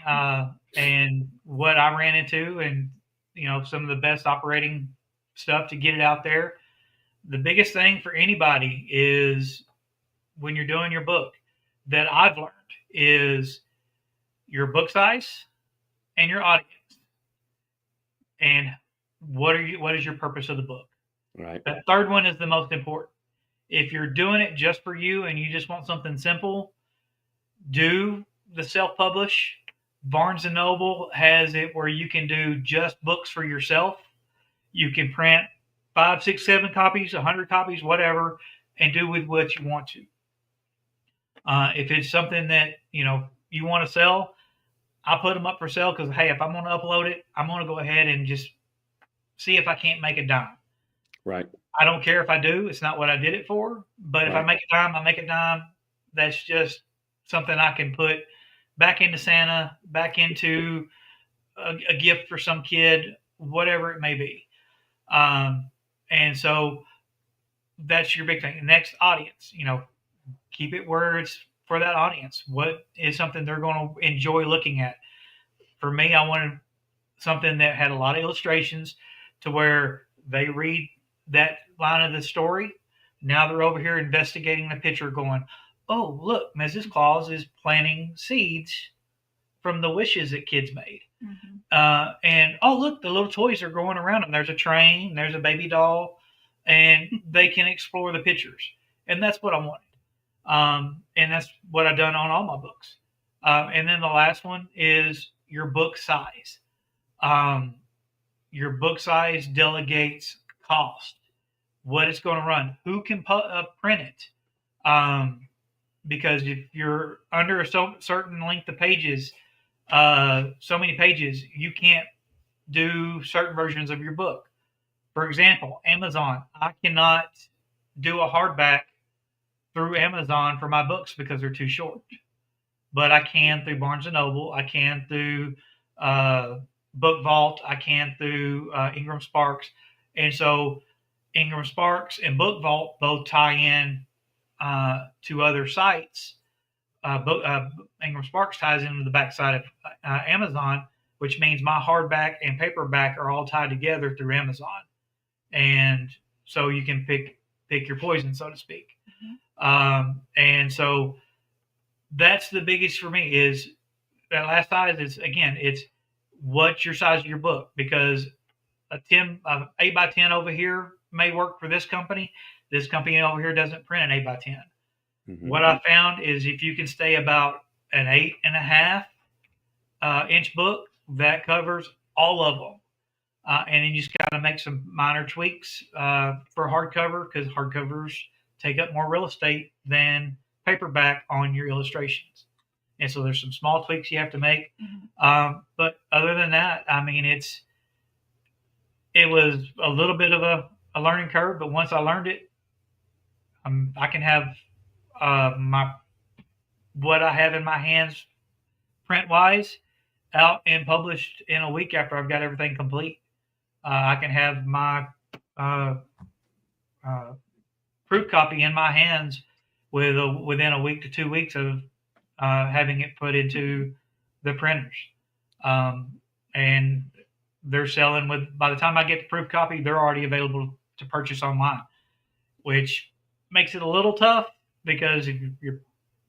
and what I ran into, and some of the best operating stuff to get it out there. The biggest thing for anybody is when you're doing your book that I've learned is your book size and your audience, and what is your purpose of the book. Right. That third one is the most important. If you're doing it just for you and you just want something simple, do the self-publish. Barnes & Noble has it where you can do just books for yourself. You can print 5, 6, 7 copies, 100 copies, whatever, and do with what you want to. If it's something that you want to sell, I put them up for sale because, hey, if I'm going to upload it, I'm going to go ahead and just see if I can't make a dime. Right. I don't care if I do. It's not what I did it for. But if I make a dime, I make a dime. That's just something I can put back into Santa, back into a gift for some kid, whatever it may be. And so that's your big thing. Next, audience. Keep it where it's for that audience. What is something they're going to enjoy looking at? For me, I wanted something that had a lot of illustrations to where they read that line of the story. Now they're over here investigating the picture going, oh, look, Mrs. Claus is planting seeds from the wishes that kids made. Mm-hmm. And, oh, look, the little toys are growing around them. There's a train, there's a baby doll, and they can explore the pictures. And that's what I wanted. And that's what I've done on all my books. And then the last one is your book size. Your book size delegates cost, what it's going to run, who can print it. Because if you're under a certain length of pages, so many pages, you can't do certain versions of your book. For example, Amazon, I cannot do a hardback through Amazon for my books because they're too short. But I can through Barnes & Noble. I can through Book Vault. I can through Ingram Sparks. And so Ingram Sparks and Book Vault both tie in to other sites. Ingram Sparks ties into the backside of Amazon, which means my hardback and paperback are all tied together through Amazon, and so you can pick your poison, so to speak. And so that's the biggest for me is that last size is, again, it's what's your size of your book, because a 8 by 10 over here may work for this company. This company over here doesn't print an 8 by 10. What I found is if you can stay about an 8.5 inch book, that covers all of them. And then you just got to make some minor tweaks for hardcover, because hardcovers take up more real estate than paperback on your illustrations. And so there's some small tweaks you have to make. But other than that, I mean, it was a little bit of a learning curve, but once I learned it, I can have what I have in my hands print wise out and published in a week after I've got everything complete. I can have my proof copy in my hands within a week to 2 weeks of having it put into the printers. And they're selling by the time I get the proof copy, they're already available to purchase online, which makes it a little tough, because if you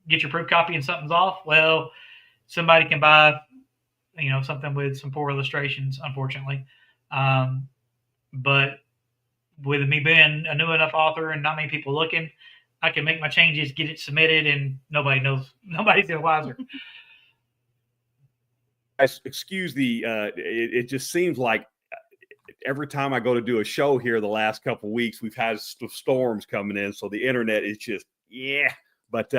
get your proof copy and something's off, well, somebody can buy, something with some poor illustrations, unfortunately. But with me being a new enough author and not many people looking, I can make my changes, get it submitted, and nobody's the wiser. Excuse it just seems like every time I go to do a show here the last couple of weeks, we've had storms coming in, so the internet is just but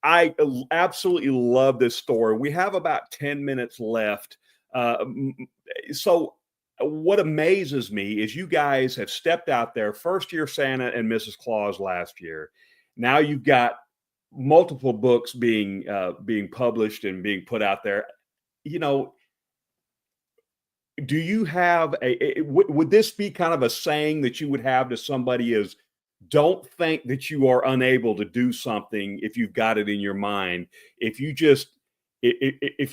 I absolutely love this story. We have about 10 minutes left. So what amazes me is you guys have stepped out there, first year Santa and Mrs. Claus last year. Now you've got multiple books being published and being put out there. Do you have would this be kind of a saying that you would have to somebody is, don't think that you are unable to do something if you've got it in your mind. If you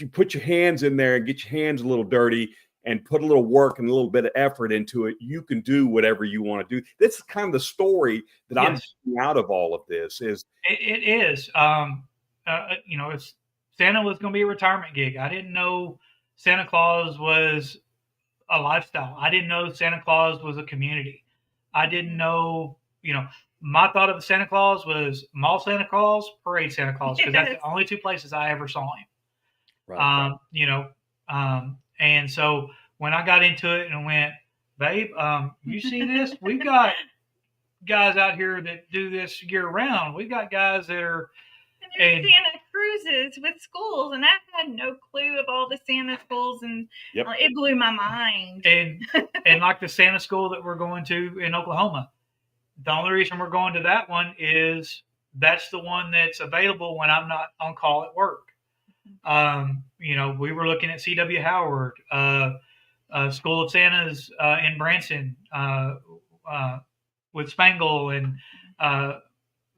put your hands in there and get your hands a little dirty and put a little work and a little bit of effort into it, you can do whatever you want to do. This is kind of the story that I'm getting out of all of this. It is. It's Santa was going to be a retirement gig. I didn't know Santa Claus was a lifestyle. I didn't know Santa Claus was a community. I didn't know, my thought of Santa Claus was mall Santa Claus, parade Santa Claus, because that's the only two places I ever saw him. Right. And so when I got into it and went, babe, you see this? We've got guys out here that do this year round. We've got guys that are Santa cruises with schools, and I had no clue of all the Santa schools, and it blew my mind. And like the Santa school that we're going to in Oklahoma, the only reason we're going to that one is that's the one that's available when I'm not on call at work. We were looking at C.W. Howard, School of Santas in Branson with Spangle and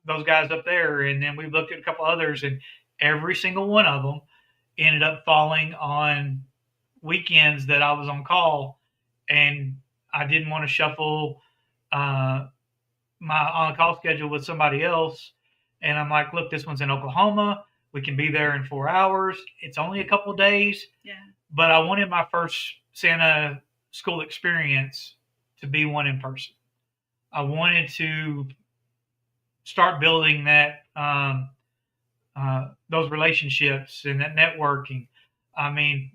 those guys up there. And then we looked at a couple others, and every single one of them ended up falling on weekends that I was on call, and I didn't want to shuffle my on-call schedule with somebody else. And I'm like, look, this one's in Oklahoma. We can be there in 4 hours. It's only a couple of days. Yeah. But I wanted my first Santa school experience to be one in person. I wanted to start building that those relationships and that networking. I mean,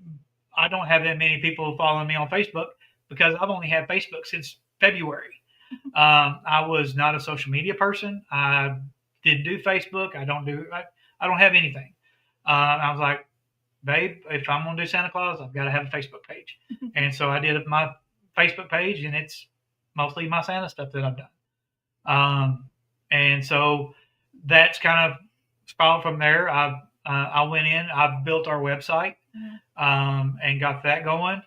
I don't have that many people following me on Facebook because I've only had Facebook since February. I was not a social media person. I didn't do Facebook. I don't have anything. I was like, babe, if I'm going to do Santa Claus, I've got to have a Facebook page. And so I did my Facebook page, and it's mostly my Santa stuff that I've done. And so that's kind of spiraled from there. I went in, I've built our website and got that going.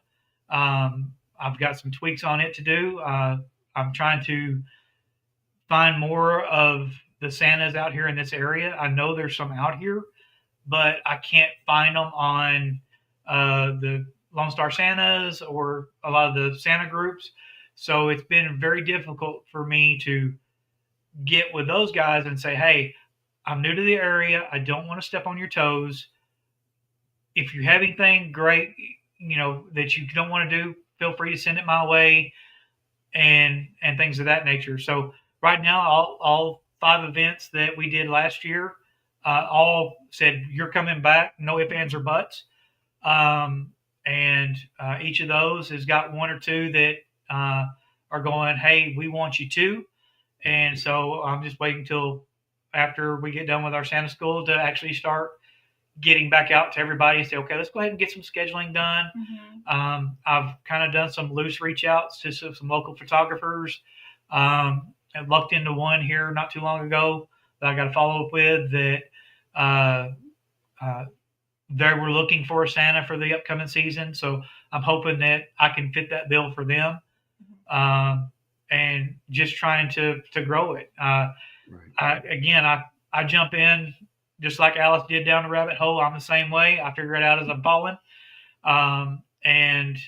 I've got some tweaks on it to do. I'm trying to find more of the Santas out here in this area. I know there's some out here, but I can't find them on the Lone Star Santas or a lot of the Santa groups. So it's been very difficult for me to get with those guys and say, hey, I'm new to the area. I don't want to step on your toes. If you have anything great, that you don't want to do, feel free to send it my way and things of that nature. So right now, all 5 events that we did last year, all said, you're coming back, no ifs, ands, or buts. And each of those has got 1 or 2 that are going, hey, we want you to. And so I'm just waiting till after we get done with our Santa school to actually start getting back out to everybody and say, okay, let's go ahead and get some scheduling done. Mm-hmm. I've kind of done some loose reach outs to some local photographers. I lucked into one here not too long ago that I got to follow up with that they were looking for a Santa for the upcoming season. So I'm hoping that I can fit that bill for them. And just trying to grow it. Right. I jump in just like Alice did down the rabbit hole. I'm the same way. I figure it out as I'm falling. And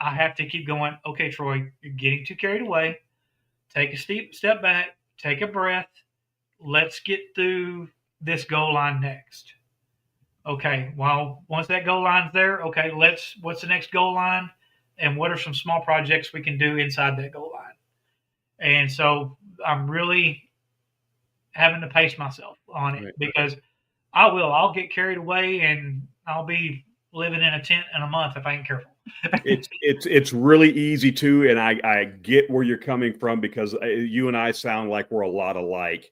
I have to keep going. Okay, Troy, you're getting too carried away. Take a step back, take a breath. Let's get through this goal line next. Okay, well, once that goal line's there, okay, what's the next goal line? And what are some small projects we can do inside that goal line? And so I'm really having to pace myself on it, right, because I'll get carried away and I'll be living in a tent in a month if I ain't careful. It's really easy to, and I get where you're coming from, because you and I sound like we're a lot alike.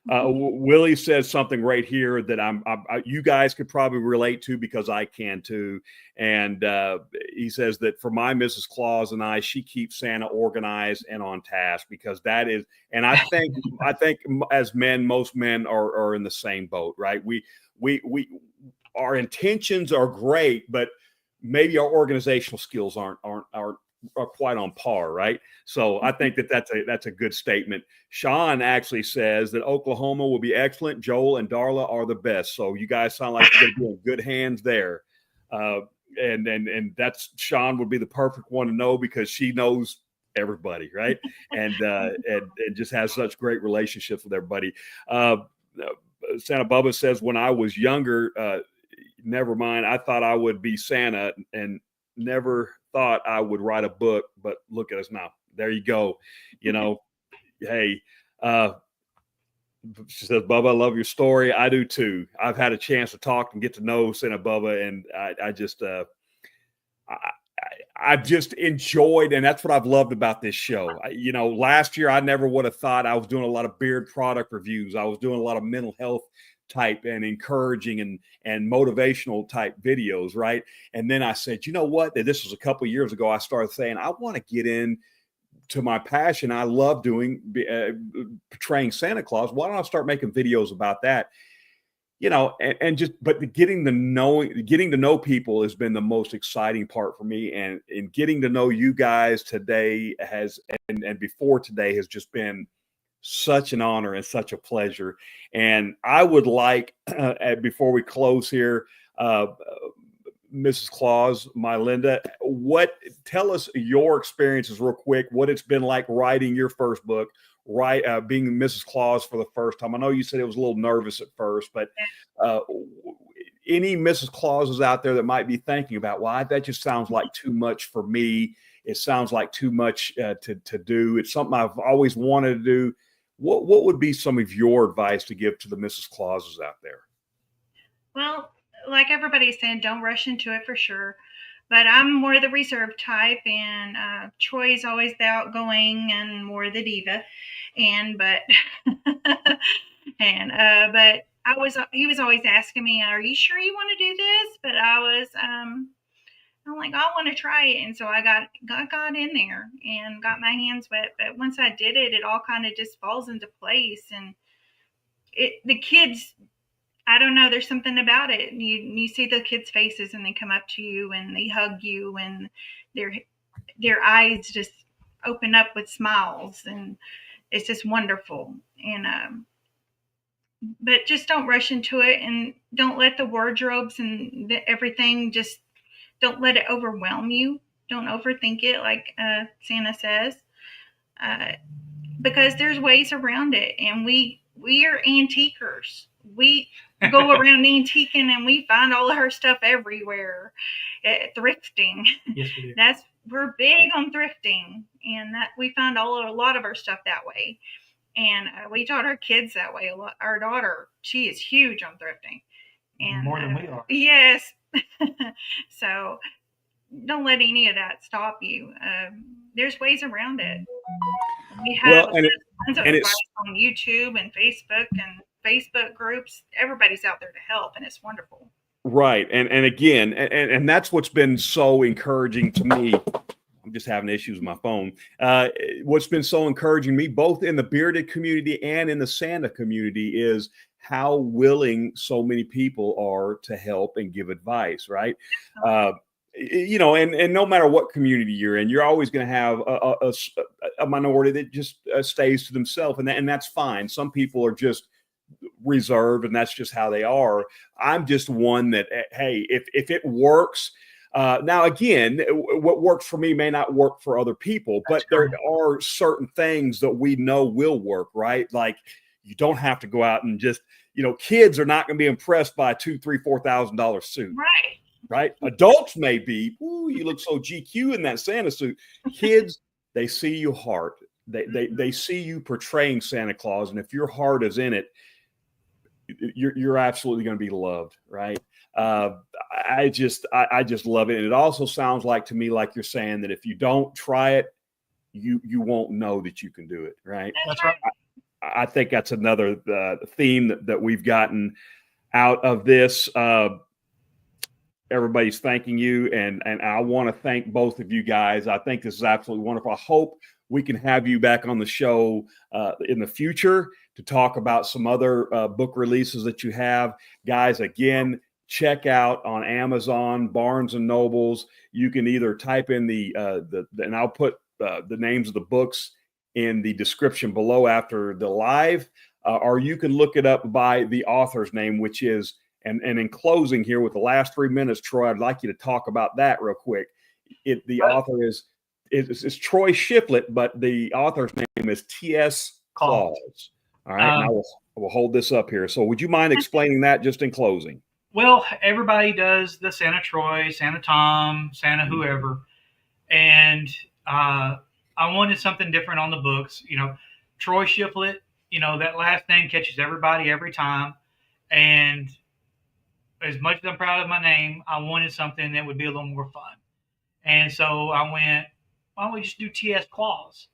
Willie says something right here that you guys could probably relate to, because I can too. And he says that for my Mrs. Claus and I, she keeps Santa organized and on task, because that is, and I think as men, most men are in the same boat, right? We our intentions are great, but maybe our organizational skills aren't quite on par, right? So I think that's a good statement. Sean actually says that Oklahoma will be excellent. Joel and Darla are the best. So you guys sound like you're going to be in good hands there. And that's, Sean would be the perfect one to know, because she knows everybody, right? And just has such great relationships with everybody. Santa Bubba says, when I was younger, never mind, I thought I would be Santa and never thought I would write a book, but look at us now. There you go. Hey, she says, Bubba, I love your story. I do too. I've had a chance to talk and get to know Santa Bubba, and I've just enjoyed, and that's what I've loved about this show. Last year, I never would have thought I was doing a lot of beard product reviews. I was doing a lot of mental health type and encouraging and motivational type videos, right? And then I said, you know what? This was a couple of years ago. I started saying, I want to get in to my passion. I love doing portraying Santa Claus. Why don't I start making videos about that? But getting to know people has been the most exciting part for me, and in getting to know you guys today and before today has just been such an honor and such a pleasure. And I would like, before we close here, Mrs. Claus, my Linda, tell us your experiences real quick, what it's been like writing your first book, being Mrs. Claus for the first time. I know you said it was a little nervous at first, but any Mrs. Clauses out there that might be thinking about, well, that just sounds like too much for me. It sounds like too much to do. It's something I've always wanted to do. What would be some of your advice to give to the Mrs. Clauses out there? Well, like everybody said, don't rush into it for sure. But I'm more the reserved type, and Troy's always the outgoing and more the diva. But he was always asking me, "Are you sure you want to do this?" But I'm like, I want to try it. And so I got in there and got my hands wet. But once I did it, it all kind of just falls into place. And the kids, I don't know, there's something about it. You see the kids' faces and they come up to you and they hug you, and their eyes just open up with smiles, and it's just wonderful. And but just don't rush into it, and don't let the wardrobes and everything, just don't let it overwhelm you. Don't overthink it, like Santa says, because there's ways around it. And we are antiquers. We go around antiquing, and we find all of our stuff everywhere. Thrifting. Yes, we do. We're big on thrifting, and that we find a lot of our stuff that way. And we taught our kids that way a lot. Our daughter, she is huge on thrifting. And more than we are. Yes. So don't let any of that stop you. There's ways around it. We have tons of advice on YouTube and Facebook groups. Everybody's out there to help, and it's wonderful. Right. And again, and that's what's been so encouraging to me. I'm just having issues with my phone. What's been so encouraging me, both in the bearded community and in the Santa community, is how willing so many people are to help and give advice, right? You know, and no matter what community you're in, you're always going to have a minority that just stays to themselves, and that's fine. Some people are just reserved, and that's just how they are. I'm just one that, hey, if it works. Now, again, what works for me may not work for other people, but there are certain things that we know will work, right? Like, you don't have to go out and just, you know, kids are not going to be impressed by a $2,000, $3,000, $4,000 suit. Right. Adults may be, ooh, you look so GQ in that Santa suit. Kids, they see your heart. They see you portraying Santa Claus. And if your heart is in it, you're absolutely going to be loved. Right. I just love it. And it also sounds like to me, like you're saying, that if you don't try it, you won't know that you can do it. Right. That's right. I think that's another theme that we've gotten out of this. Everybody's thanking you, and I want to thank both of you guys. I think this is absolutely wonderful. I hope we can have you back on the show in the future to talk about some other book releases that you have. Guys, again, check out on Amazon, Barnes and Nobles. You can either type in and I'll put the names of the books in the description below after the live, or you can look it up by the author's name, which is, and in closing here with the last 3 minutes, Troy, I'd like you to talk about that real quick. The author is Troy Shiflet, but the author's name is T.S. Claus. All right, and I will hold this up here. So would you mind explaining that just in closing? Well, everybody does the Santa Troy, Santa Tom, Santa whoever. And I wanted something different on the books. You know, Troy Shiflet, you know, that last name catches everybody every time. And as much as I'm proud of my name, I wanted something that would be a little more fun. And so I went, why don't we just do T.S. Claus?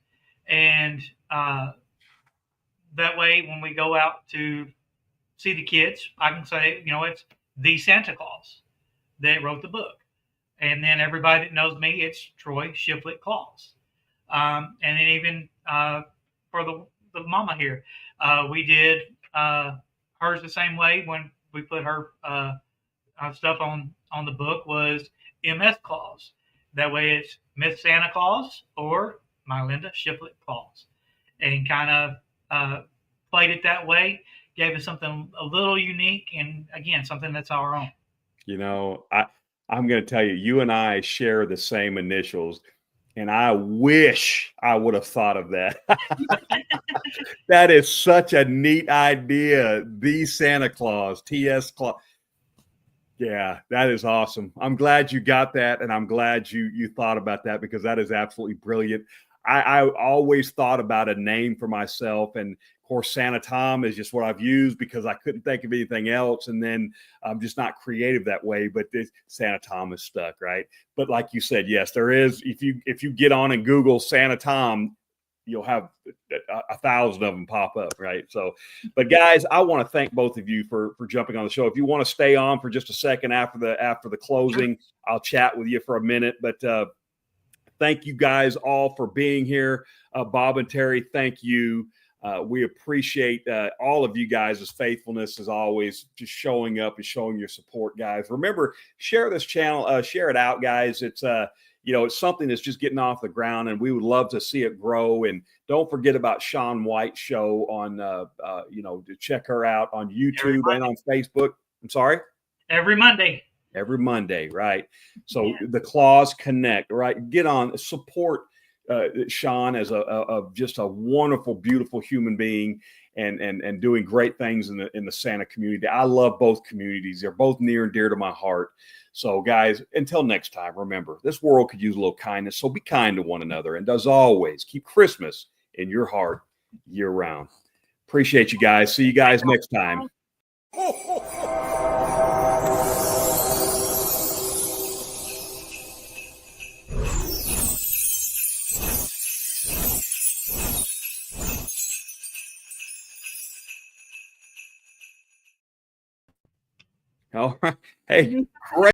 And that way, when we go out to see the kids, I can say, you know, it's the Santa Claus that wrote the book. And then everybody that knows me, it's Troy Shiflet Claus. And then even for the mama here, we did hers the same way when we put her stuff on the book was MS Claus. That way it's Miss Santa Claus or my Linda Shiflet Claus. And kind of played it that way, gave us something a little unique, and again, something that's our own. You know, I'm going to tell you, you and I share the same initials, and I wish I would have thought of that. That is such a neat idea. The Santa Claus, T.S. Claus. Yeah, that is awesome. I'm glad you got that, and I'm glad you thought about that, because that is absolutely brilliant. I always thought about a name for myself, and of course, Santa Tom is just what I've used because I couldn't think of anything else, and then I'm just not creative that way. But Santa Tom is stuck, right? But like you said, yes, there is. If you get on and Google Santa Tom, you'll have 1,000 of them pop up, right? So, but guys, I want to thank both of you for jumping on the show. If you want to stay on for just a second after the closing, I'll chat with you for a minute. But thank you guys all for being here. Bob and Terry, thank you. We appreciate all of you guys' faithfulness as always, just showing up and showing your support, guys. Remember, share this channel, share it out, guys. It's it's something that's just getting off the ground, and we would love to see it grow. And don't forget about Shaun White's show on, to check her out on YouTube and on Facebook. I'm sorry? Every Monday. Every Monday, right? So the Claus Connect, right? Get on, support Shaun as just a wonderful, beautiful human being, and doing great things in the Santa community. I love both communities. They're both near and dear to my heart. So guys, until next time, remember, this world could use a little kindness. So be kind to one another. And as always, keep Christmas in your heart year round. Appreciate you guys. See you guys next time. All right. Hey, great.